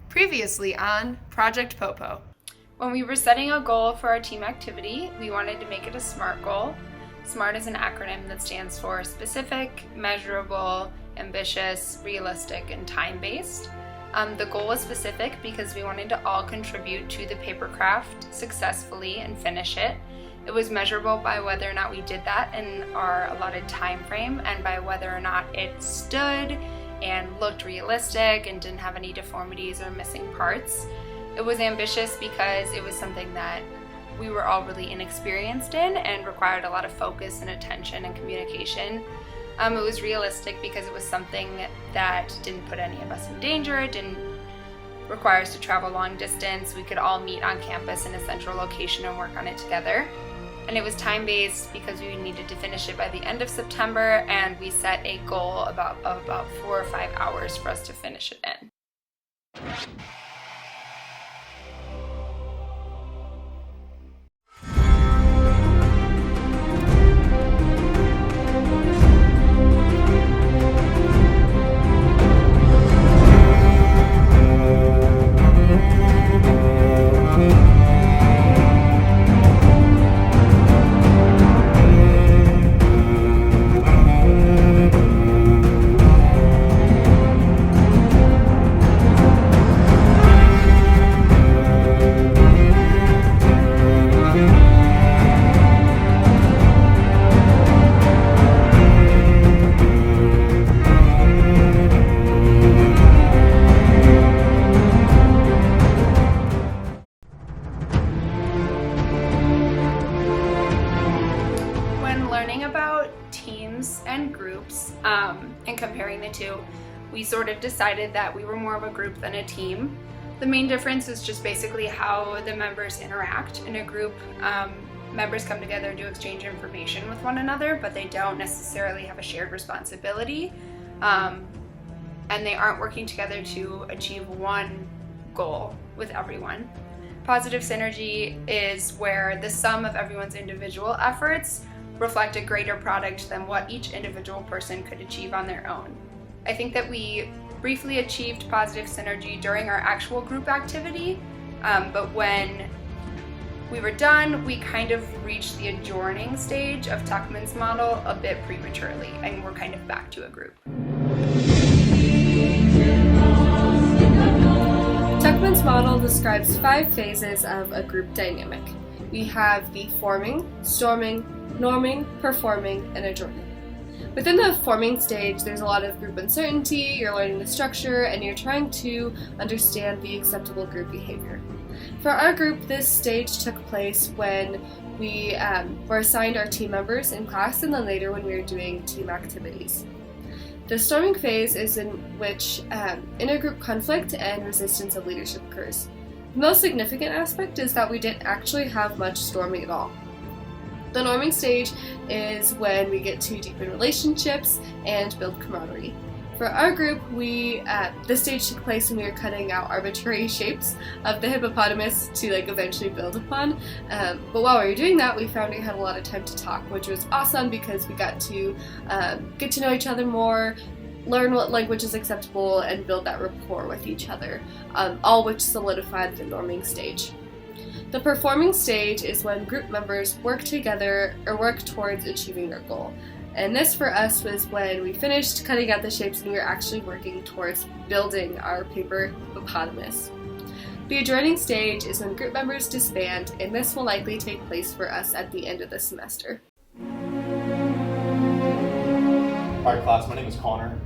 Previously on Project POPO. When we were setting a goal for our team activity, we wanted to make it a SMART goal. SMART is an acronym that stands for specific, measurable, ambitious, realistic, and time-based. The goal was specific because we wanted to all contribute to the paper craft successfully and finish it. It was measurable by whether or not we did that in our allotted time frame and by whether or not it stood and looked realistic and didn't have any deformities or missing parts. It was ambitious because it was something that we were all really inexperienced in and required a lot of focus and attention and communication. It was realistic because it was something that didn't put any of us in danger. It didn't require us to travel long distance. We could all meet on campus in a central location and work on it together. And it was time-based because we needed to finish it by the end of September, and we set a goal of about 4 or 5 hours for us to finish it in. About teams and groups and comparing the two, we sort of decided that we were more of a group than a team. The main difference is just basically how the members interact. In a group, members come together to exchange information with one another, but they don't necessarily have a shared responsibility, and they aren't working together to achieve one goal with everyone. Positive synergy is where the sum of everyone's individual efforts reflect a greater product than what each individual person could achieve on their own. I think that we briefly achieved positive synergy during our actual group activity, but when we were done, we kind of reached the adjourning stage of Tuckman's model a bit prematurely, and we're kind of back to a group. Tuckman's model describes 5 phases of a group dynamic. We have the forming, storming, norming, performing, and adjourning. Within the forming stage, there's a lot of group uncertainty, you're learning the structure, and you're trying to understand the acceptable group behavior. For our group, this stage took place when we were assigned our team members in class, and then later when we were doing team activities. The storming phase is in which intergroup conflict and resistance of leadership occurs. The most significant aspect is that we didn't actually have much storming at all. The norming stage is when we get to deepen relationships and build camaraderie. For our group, this stage took place when we were cutting out arbitrary shapes of the hippopotamus to eventually build upon. But while we were doing that, we found we had a lot of time to talk, which was awesome because we got to get to know each other more, learn what language is acceptable, and build that rapport with each other, all which solidified the norming stage. The performing stage is when group members work together or work towards achieving their goal. And this for us was when we finished cutting out the shapes and we were actually working towards building our paper hippopotamus. The adjourning stage is when group members disband, and this will likely take place for us at the end of the semester. Alright class, my name is Connor,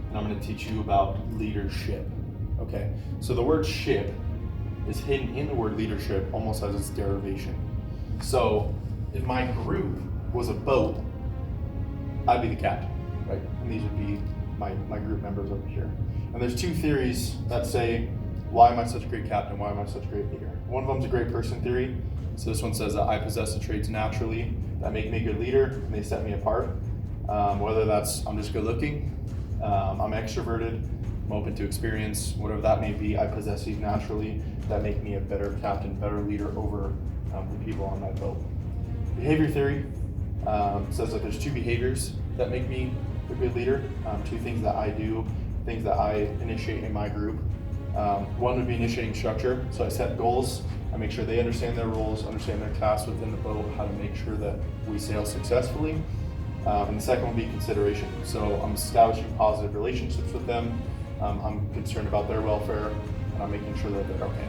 and I'm going to teach you about leadership. Okay, so the word ship is hidden in the word leadership almost as its derivation. So if my group was a boat, I'd be the captain, right? And these would be my group members over here. And there's 2 theories that say, why am I such a great captain? Why am I such a great leader? One of them's a great person theory. So this one says that I possess the traits naturally that make me a good leader and they set me apart. Whether that's I'm just good looking, I'm extroverted, I'm open to experience, whatever that may be, I possess these naturally that make me a better captain, better leader over the people on my boat. Behavior theory says that there's 2 behaviors that make me a good leader, 2 things that I do, things that I initiate in my group. One would be initiating structure. So I set goals. I make sure they understand their roles, understand their tasks within the boat, how to make sure that we sail successfully. And the second would be consideration. So I'm establishing positive relationships with them. I'm concerned about their welfare, and I'm making sure that they're okay.